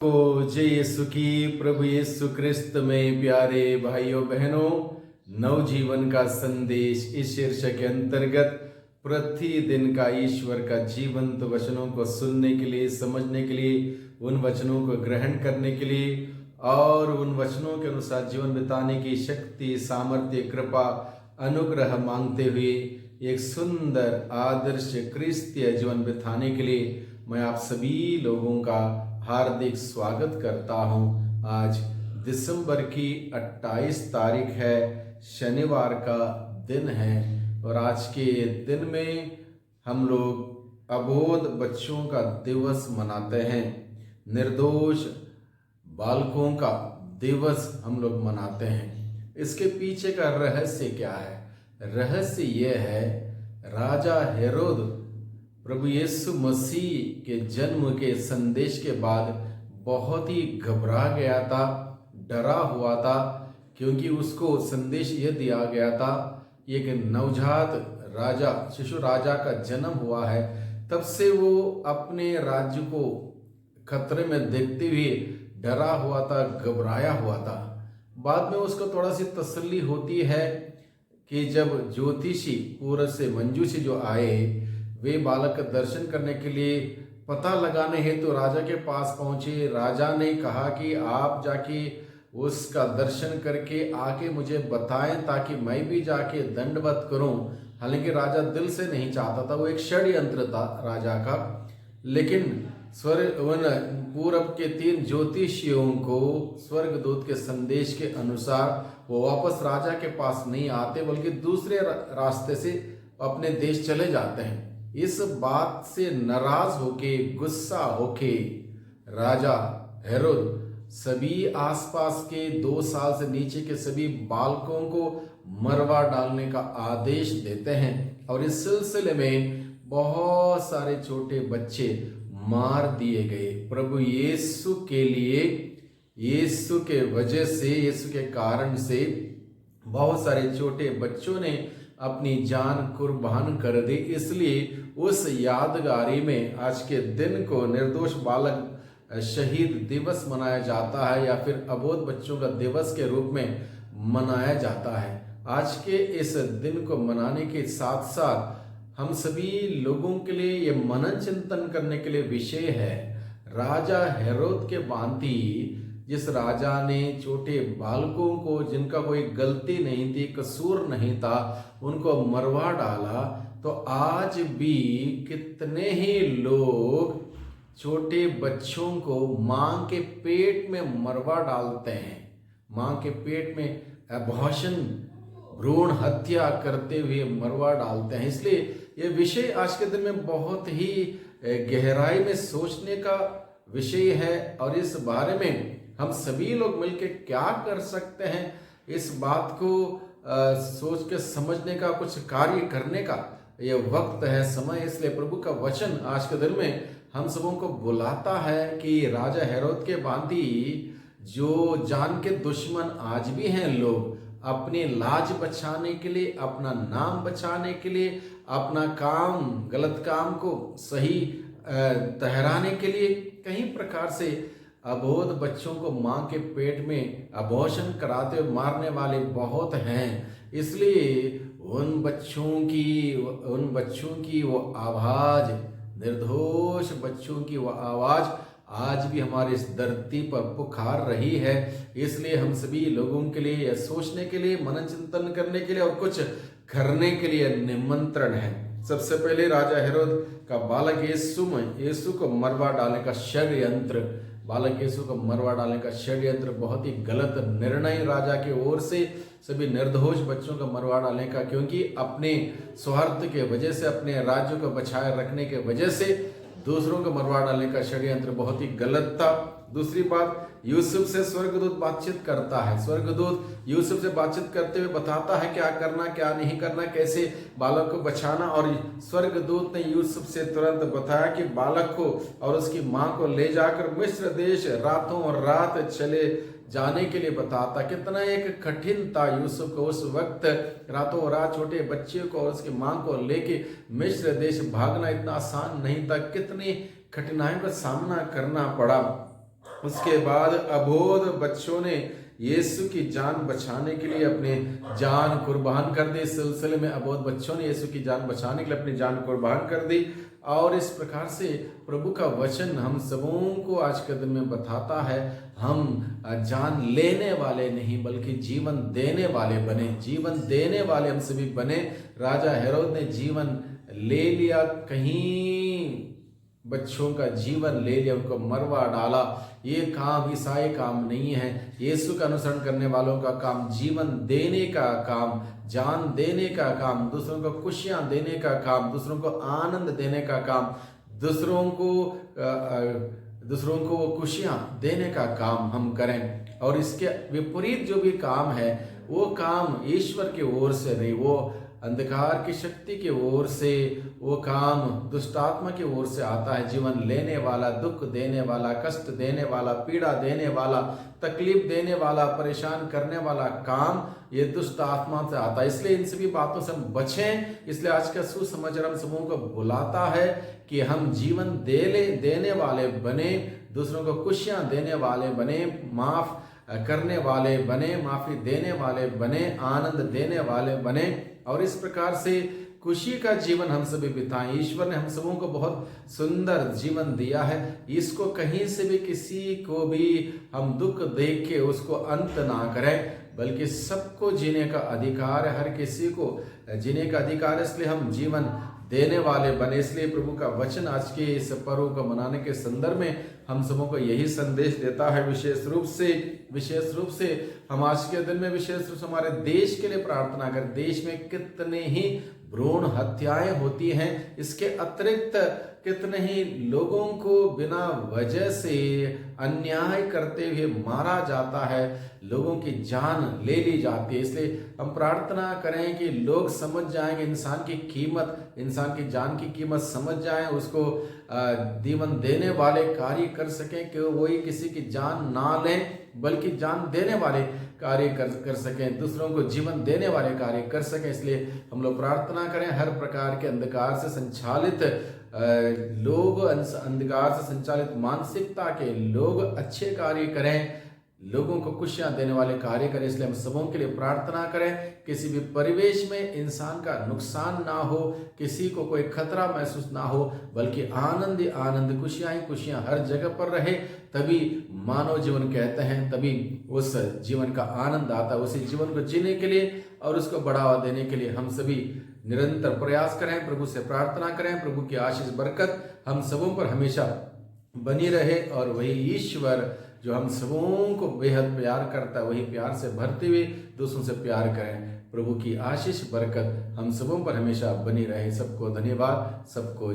को जय यीशु की। प्रभु यीशु क्रिस्त में प्यारे भाइयों बहनों, नवजीवन का संदेश इस शीर्षक के अंतर्गत प्रतिदिन का ईश्वर का जीवंत वचनों को सुनने के लिए, समझने के लिए, उन वचनों को ग्रहण करने के लिए और उन वचनों के अनुसार जीवन बिताने की शक्ति, सामर्थ्य, कृपा, अनुग्रह मांगते हुए एक सुंदर आदर्श क्रिस्तीय जीवन बिताने के लिए मैं आप सभी लोगों का हार्दिक स्वागत करता हूं। आज दिसंबर की 28 तारीख है, शनिवार का दिन है और आज के दिन में हम लोग अबोध बच्चों का दिवस मनाते हैं। निर्दोष बालकों का दिवस हम लोग मनाते हैं। इसके पीछे का रहस्य क्या है? रहस्य यह है, राजा हेरोद प्रभु यीशु मसीह के जन्म के संदेश के बाद बहुत ही घबरा गया था, डरा हुआ था, क्योंकि उसको संदेश यह दिया गया था कि एक नवजात राजा, शिशु राजा का जन्म हुआ है। तब से वो अपने राज्य को खतरे में देखते हुए डरा हुआ था, घबराया हुआ था। बाद में उसको थोड़ा सी तसल्ली होती है कि जब ज्योतिषी पूरब से मंजूषी जो आए, वे बालक का दर्शन करने के लिए पता लगाने हेतु तो राजा के पास पहुंचे। राजा ने कहा कि आप जाके उसका दर्शन करके आके मुझे बताएं ताकि मैं भी जाके दंडवत करूं। हालांकि राजा दिल से नहीं चाहता था, वो एक षड्यंत्र था राजा का। लेकिन पूरब के 3 ज्योतिषियों को स्वर्गदूत के संदेश के अनुसार वो वापस राजा के पास नहीं आते, बल्कि दूसरे रास्ते से अपने देश चले जाते हैं। इस बात से नाराज होके, गुस्सा होके राजा हेरोद सभी आसपास के 2 साल से नीचे के सभी बालकों को मरवा डालने का आदेश देते हैं और इस सिलसिले में बहुत सारे छोटे बच्चे मार दिए गए। प्रभु यीशु के लिए, यीशु के वजह से, यीशु के कारण से बहुत सारे छोटे बच्चों ने अपनी जान कुर्बान कर दी। इसलिए उस यादगारी में आज के दिन को निर्दोष बालक शहीद दिवस मनाया जाता है या फिर अबोध बच्चों का दिवस के रूप में मनाया जाता है। आज के इस दिन को मनाने के साथ साथ हम सभी लोगों के लिए ये मनन चिंतन करने के लिए विषय है, राजा हेरोद के भांति जिस राजा ने छोटे बालकों को, जिनका कोई गलती नहीं थी, कसूर नहीं था, उनको मरवा डाला, तो आज भी कितने ही लोग छोटे बच्चों को मां के पेट में मरवा डालते हैं, मां के पेट में अबॉर्शन, भ्रूण हत्या करते हुए मरवा डालते हैं। इसलिए ये विषय आज के दिन में बहुत ही गहराई में सोचने का विषय है और इस बारे में हम सभी लोग मिलकर क्या कर सकते हैं, इस बात को सोच के समझने का, कुछ कार्य करने का ये वक्त है, समय। इसलिए प्रभु का वचन आज के दिन में हम सबों को बुलाता है कि राजा हेरोद के भांति जो जान के दुश्मन आज भी हैं लोग, अपनी लाज बचाने के लिए, अपना नाम बचाने के लिए, अपना काम, गलत काम को सही ठहराने के लिए कई प्रकार से अबोध बच्चों को मां के पेट में अबॉर्शन कराते हुए मारने वाले बहुत हैं। इसलिए उन बच्चों की वो आवाज, निर्दोष बच्चों की वो आवाज आज भी हमारी इस धरती पर पुकार रही है। इसलिए हम सभी लोगों के लिए सोचने के लिए, मनन चिंतन करने के लिए और कुछ करने के लिए निमंत्रण है। सबसे पहले राजा हेरोद का बालक यीशु को मरवा डालने का षड्यंत्र, बालक यीशु को मरवा डालने का षड्यंत्र बहुत ही गलत निर्णय राजा की ओर से, सभी निर्दोष बच्चों को मरवा डालने का, क्योंकि अपने स्वार्थ के वजह से, अपने राज्य को बचाए रखने के वजह से दूसरों को मरवा डालने का षड्यंत्र बहुत ही गलत था। दूसरी बात, यूसुफ से स्वर्गदूत बातचीत करता है। स्वर्गदूत यूसुफ से बातचीत करते हुए बताता है क्या करना, क्या नहीं करना, कैसे बालक को बचाना। और स्वर्गदूत ने यूसुफ से तुरंत बताया कि बालक को और उसकी मां को ले जाकर मिस्र देश रातों और रात चले जाने के लिए बताता। कितना एक कठिन था यूसुफ को उस वक्त, रातों रात छोटे बच्चे को और उसकी मां को लेके मिस्र देश भागना इतना आसान नहीं था। कितनी कठिनाइयों का सामना करना पड़ा। उसके बाद अबोध बच्चों ने यीशु की जान बचाने के लिए अपने जान कुर्बान कर दी। इस सिलसिले में अबोध बच्चों ने यीशु की जान बचाने के लिए अपनी जान कुर्बान कर दी। और इस प्रकार से प्रभु का वचन हम सबों को आज के दिन में बताता है, हम जान लेने वाले नहीं बल्कि जीवन देने वाले बने। जीवन देने वाले हम सभी बने। राजा हेरोद ने जीवन ले लिया, कहीं बच्चों का जीवन ले लिया, उनको मरवा डाला। ये काम ईसाई काम नहीं है। यीशु का अनुसरण करने वालों का काम जीवन देने का काम, जान देने का काम, दूसरों को खुशियां देने का काम, दूसरों को आनंद देने का काम, दूसरों को वो खुशियां देने का काम हम करें। और इसके विपरीत जो भी काम है वो काम ईश्वर की ओर से नहीं, वो अंधकार की शक्ति की ओर से, वो काम दुष्टात्मा की ओर से आता है। जीवन लेने वाला, दुख देने वाला, कष्ट देने वाला, पीड़ा देने वाला, तकलीफ देने वाला, परेशान करने वाला काम ये दुष्ट आत्मा से आता है। इसलिए इन सभी बातों से हम बचें। इसलिए आज का सुसमाचार हम सबों को बुलाता है कि हम जीवन देने वाले बने, दूसरों को खुशियां देने वाले बने, माफ करने वाले बने, माफी देने वाले बने, आनंद देने वाले बने। और इस प्रकार से खुशी का जीवन हम सभी बिताएं। ईश्वर ने हम सबों को बहुत सुंदर जीवन दिया है। इसको कहीं से भी किसी को भी हम दुख देख के उसको अंत ना करें, बल्कि सबको जीने का अधिकार है। हर किसी को जीने का अधिकार है। इसलिए हम जीवन देने वाले बने। इसलिए प्रभु का वचन आज के इस पर्व को मनाने के संदर्भ में हम सबों को यही संदेश देता है। विशेष रूप से हम आज के दिन में विशेष रूप से हमारे देश के लिए प्रार्थना करें। देश में कितने ही भ्रूण हत्याएं होती हैं, इसके अतिरिक्त कितने ही लोगों को बिना वजह से अन्याय करते हुए मारा जाता है, लोगों की जान ले ली जाती है। इसलिए हम प्रार्थना करें कि लोग समझ जाएंगे इंसान की कीमत, इंसान की जान की कीमत समझ जाएं, उसको जीवन देने वाले कार्य कर सकें कि वही किसी की जान ना लें बल्कि जान देने वाले कार्य कर सकें, दूसरों को जीवन देने वाले कार्य कर सकें। इसलिए हम लोग प्रार्थना करें हर प्रकार के अंधकार से संचालित अंधकार से संचालित मानसिकता के लोग अच्छे कार्य करें, लोगों को खुशियां देने वाले कार्य करें। इसलिए हम सबों के लिए प्रार्थना करें, किसी भी परिवेश में इंसान का नुकसान ना हो, किसी को कोई खतरा महसूस ना हो, बल्कि आनंद आनंद, खुशियां हर जगह पर रहे। तभी मानव जीवन कहते हैं, तभी उस जीवन का आनंद आता है। उसी जीवन को जीने के लिए और उसको बढ़ावा देने के लिए हम सभी निरंतर प्रयास करें, प्रभु से प्रार्थना करें। प्रभु की आशीष बरकत हम सबों पर हमेशा बनी रहे। और वही ईश्वर जो हम सबों को बेहद प्यार करता है, वही प्यार से भरते हुए दूसरों से प्यार करें। प्रभु की आशीष बरकत हम सबों पर हमेशा बनी रहे। सबको धन्यवाद, सबको